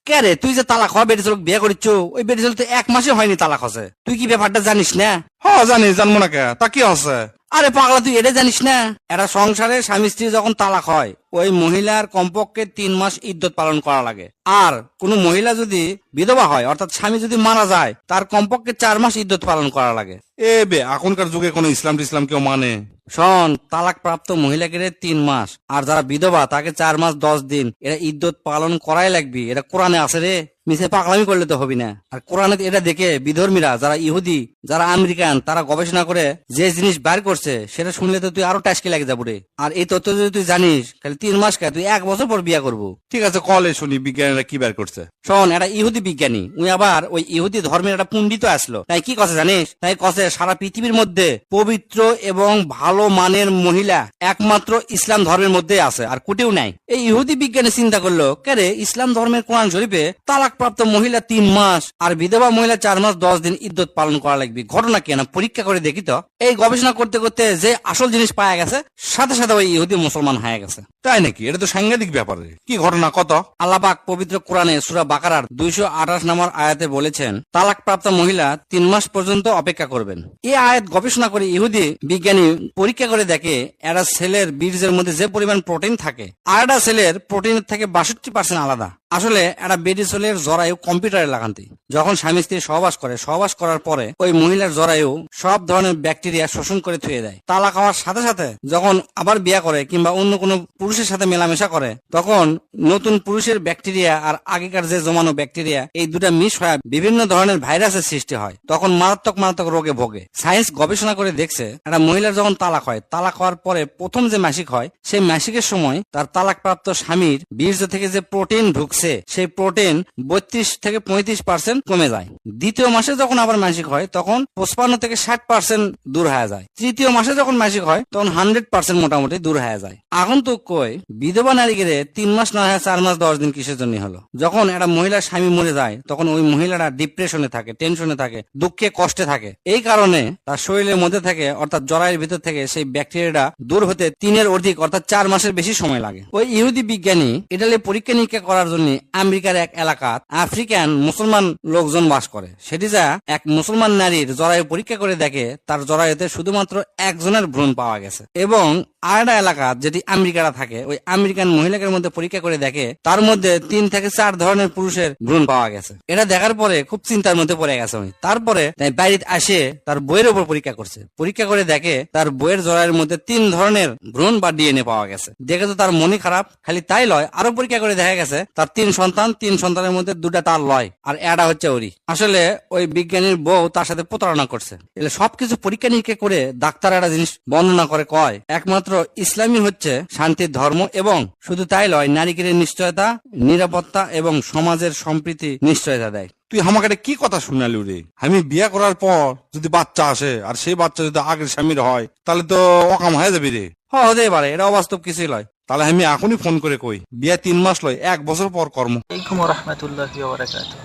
কে রে, তুই যে তালাক হওয়া বেটি ছেলে বিয়ে করিচ্ছ, ওই বেটি ছেলে তো 1 মাসে হয়নি তালাক হসে, তুই কি ব্যাপারটা জানিস না? জানি, জানবো না কে, তা কি হচ্ছে? আরে পাগলা, তুই এটা জানিস না? এরা সংসারে স্বামী স্ত্রী যখন তালাক হয়, ওই মহিলার কমপক্ষে 3 মাস ইদ্যত পালন করা লাগে। আর কোন মহিলা যদি বিধবা হয়, অর্থাৎ স্বামী যদি মারা যায়, তার কমপক্ষে 4 মাস ইদ্যত পালন করা লাগে। এখনকার যুগে কোনো ইসলাম টিসলাম কেউ মানে? শোন, তালাক প্রাপ্ত মহিলাকে 3 মাস, আর যারা বিধবা তাকে 4 মাস 10 দিন এরা ইদ্যত পালন করাই লাগবে। এটা কোরআনে আছে রে, মিছে পাগলামি করলে তো হবি না। আর কোরআনে এটা দেখে বিধর্মীরা, যারা ইহুদি, যারা আমেরিকান, তারা গবেষণা করে যে জিনিস বাইর করছে, সেটা শুনলে তো তুই আরো টাসকি লাগে যাবো রে। আর এই তথ্য যদি তুই জানিস, তাহলে 3 মাস কে, তুই 1 বছর পর বিয়ে করবো। ঠিক আছে, কলে শুনি বিজ্ঞানীরা কি বের করছে। শোন, এটা ইহুদি বিজ্ঞানী, উনি আবার ওই ইহুদি ধর্মের একটা পণ্ডিত আসলো। তাই কি কথা জানিস? তাই কসে সারা পৃথিবীর মধ্যে পবিত্র এবং ভালো মানের মহিলা একমাত্র ইসলাম ধর্মের মধ্যে আছে, আর কুটিও নাই। এই ইহুদি বিজ্ঞানী চিন্তা করলো, কেরে ইসলাম ধর্মের কোরআন শরীফে তালাক প্রাপ্ত মহিলা 3 মাস আর বিধবা মহিলা 4 মাস 10 দিন ইদ্যত পালন করা লাগবে। ঘটনা কি না পরীক্ষা করে দেখি তো। এই গবেষণা করতে করতে যে আসল জিনিস পাওয়া গেছে, সাথে সাথে ওই ইহুদি মুসলমান হয়ে গেছে। তাই নাকি? এটা তো সাংঘাতিক ব্যাপার রে। কি ঘটনা কত? আল্লাহ পাক পবিত্র কোরআনে সূরা বাকারার 228 নম্বর আয়াতে বলেছেন, তালাক প্রাপ্ত মহিলা 3 মাস পর্যন্ত অপেক্ষা করবেন। এই আয়াত গবেষণা করে ইহুদি বিজ্ঞানী পরীক্ষা করে দেখে, এরা ছেলের বীর্যের মধ্যে যে পরিমাণ প্রোটিন থাকে, আর একটা ছেলের প্রোটিনের থেকে 62% আলাদা। আসলে একটা বেডি ছেলের জরায়ু কম্পিউটারে লাগান্তি। যখন স্বামী স্ত্রী সহবাস করে, সহবাস করার পরে ওই মহিলার জরায়ু সব ধরনের ব্যাকটেরিয়া শোষণ করে থুয়ে দেয়। তালাক হওয়ার সাথে সাথে যখন আবার বিয়ে করে কিংবা অন্য কোনো পুরুষের সাথে মেলামেশা করে, তখন নতুন পুরুষের ব্যাকটেরিয়া আর আগেকার যে জমানো ব্যাকটেরিয়া, এই দুটা মিশ হয়ে বিভিন্ন ধরনের ভাইরাসের সৃষ্টি হয়। তখন মারাত্মক মারাত্মক রোগে ভোগে। সায়েন্স গবেষণা করে দেখছে, একটা মহিলার যখন তালাক হয়, তালাক হওয়ার পরে প্রথম যে মাসিক হয়, সেই মাসিকের সময় তার তালাকপ্রাপ্ত স্বামীর বীর্য থেকে যে প্রোটিন ঢুকছে, সেই প্রোটিন 32 থেকে 35% কমে যায়। দ্বিতীয় মাসে যখন আবার মাসিক হয়, তখন 55 থেকে 60% দূর হয়ে যায়। তৃতীয় মাসে যখন মাসিক হয়, তখন 100% মোটামুটি দূর হয়ে যায়। এখন তো কই বিধবা নারীকে 3 মাস না হয় 4 মাস 10 দিন কিসের জন্য হলো? যখন একটা মহিলার স্বামী মরে যায়, তখন ওই মহিলারা ডিপ্রেশনে থাকে, টেনশনে থাকে, দুঃখে কষ্টে থাকে। এই কারণে তার শরীরের মধ্যে থেকে, অর্থাৎ জরায়ের ভিতর থেকে সেই ব্যাকটেরিয়াটা দূর হতে 3 অধিক অর্থাৎ 4 মাসের বেশি সময় লাগে। ওই ইহুদি বিজ্ঞানী ইটালি পরীক্ষা নিরীক্ষা করার জন্য আমেরিকার এক এলাকাত আফ্রিকান মুসলমান লোকজন বাস করে। সেটি যা এক মুসলমান নারীর জরায়ু পরীক্ষা করে দেখে, তার জরায়ুতে শুধুমাত্র একজনের ভ্রূণ পাওয়া গেছে। এবং আরেকটা এলাকা যেটি আমেরিকারা থাকে, ওই আমেরিকান মহিলাদের মধ্যে পরীক্ষা করে দেখে, তার মধ্যে 3 থেকে 4 ধরনের পুরুষের ভ্রূণ পাওয়া গেছে। এটা দেখার পরে খুব চিন্তার মধ্যে পড়ে গেছে উনি। তারপরে বাড়িতে আসে তার বইয়ের উপর পরীক্ষা করছে। পরীক্ষা করে দেখে তার বইয়ের জরায়ের মধ্যে 3 ধরনের ভ্রূণ বা ডিএনএ পাওয়া গেছে। দেখে তো তার মনই খারাপ। খালি তাই লয়, আরো পরীক্ষা করে দেখা গেছে তার 3 সন্তান, 3 সন্তানের মধ্যে 2টা তার লয়, আর এটা হচ্ছে ওরই। আসলে ওই বিজ্ঞানীর বউ তার সাথে প্রতারণা করছে। এলে সবকিছু পরীক্ষা নিরীক্ষা করে ডাক্তার একটা জিনিস বর্ণনা করে কয়, একমাত্র ইসলামই হচ্ছে শান্তির ধর্ম, এবং শুধু তাই লয়, নারীকে নিশ্চয়তা, নিরাপত্তা এবং সমাজের সম্প্রীতি নিশ্চয়তা দেয়। তুই আমাকে কি কথা শুনালি রে? আমি বিয়ে করার পর যদি বাচ্চা আসে, আর সেই বাচ্চা যদি আগের স্বামীর হয়, তাহলে তো অকাম হয়ে যাবি রে। হতেই পারে, এটা অবাস্তব কিছুই লয়। তাহলে আমি এখনই ফোন করে কই, বিয়ে 3 মাস লয়, 1 বছর পর কর্ম। আলাইকুম রহমতুল্লাহি ওয়া বারাকাতুহু।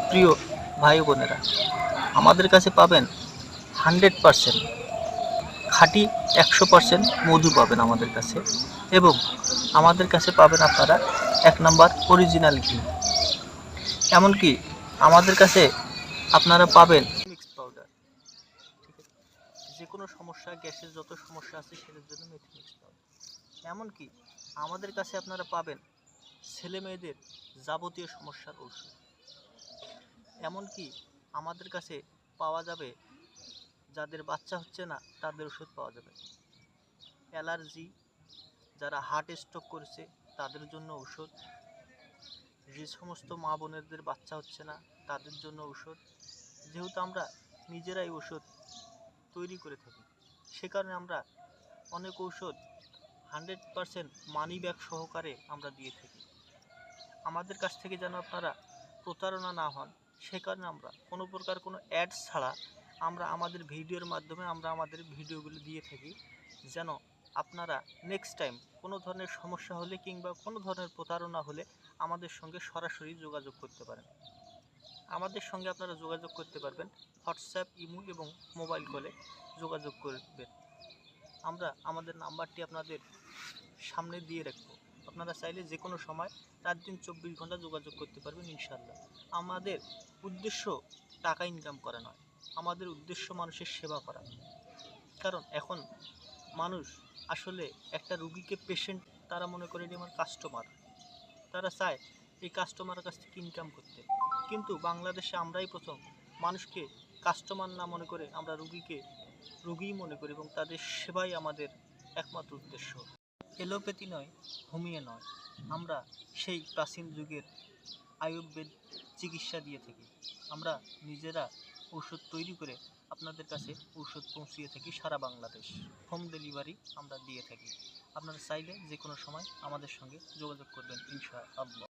প্রিয় ভাই বোনেরা, আমাদের কাছে পাবেন 100% খাঁটি, 100% মধু পাবেন আমাদের কাছে, এবং আমাদের কাছে পাবেন আপনারা 1 নাম্বার অরিজিনাল ঘি। এমনকি আমাদের কাছে আপনারা পাবেন মিক্স পাউডার। ঠিক আছে, যে কোনো সমস্যা, গ্যাসের যত সমস্যা আছে সেটার জন্য মেথি মিক্স পাউডার। এমনকি আমাদের কাছে আপনারা পাবেন ছেলে মেয়েদের যাবতীয় সমস্যার ঔষধ। এমনকি আমাদের কাছে পাওয়া যাবে যাদের বাচ্চা হচ্ছে না তাদের ওষুধ পাওয়া যাবে। অ্যালার্জি, যারা হার্ট স্ট্রোক করেছে তাদের জন্য ঔষধ, যে সমস্ত মা বোনেদের বাচ্চা হচ্ছে না তাদের জন্য ঔষধ। যেহেতু আমরা নিজেরাই ওষুধ তৈরি করে থাকি, সে কারণে আমরা অনেক ঔষধ 100% মানি ব্যাগ সহকারে আমরা দিয়ে থাকি। আমাদের কাছ থেকে যেন আপনারা প্রতারণা না হন, সে কারণে আমরা কোনো প্রকার কোনো অ্যাডস ছাড়া আমরা আমাদের ভিডিওর মাধ্যমে আমরা আমাদের ভিডিওগুলো দিয়ে থাকি, যেন আপনারা নেক্সট টাইম কোনো ধরনের সমস্যা হলে কিংবা কোনো ধরনের প্রতারণা হলে আমাদের সঙ্গে সরাসরি যোগাযোগ করতে পারেন। আমাদের সঙ্গে আপনারা যোগাযোগ করতে পারবেন হোয়াটসঅ্যাপ, ইমো এবং মোবাইল কলে যোগাযোগ করবেন। আমরা আমাদের নাম্বারটি আপনাদের সামনে দিয়ে রাখবো, আপনারা চাইলে যে কোনো সময় রাত দিন 24 ঘন্টা যোগাযোগ করতে পারবেন ইনশাল্লাহ। আমাদের উদ্দেশ্য টাকা ইনকাম করা নয়, আমাদের উদ্দেশ্য মানুষের সেবা করা। কারণ এখন মানুষ আসলে একটা রুগীকে পেশেন্ট তারা মনে করে এটি আমার কাস্টমার, তারা চায় এই কাস্টমারের কাছ থেকে ইনকাম করতে। কিন্তু বাংলাদেশে আমরাই প্রথম মানুষকে কাস্টমার না মনে করে আমরা রুগীকে রুগীই মনে করি এবং তাদের সেবাই আমাদের একমাত্র উদ্দেশ্য। এলোপ্যাথি নয়, হোমিও নয়, আমরা সেই প্রাচীন যুগের আয়ুর্বেদ চিকিৎসা দিয়ে থাকি। আমরা নিজেরা ঔষধ তৈরি করে আপনাদের কাছে ঔষধ পৌঁছিয়ে থাকি সারা বাংলাদেশ। হোম ডেলিভারি আমরা দিয়ে থাকি। আপনারা চাইলে যে কোনো সময় আমাদের সঙ্গে যোগাযোগ করবেন ইনশাআল্লাহ।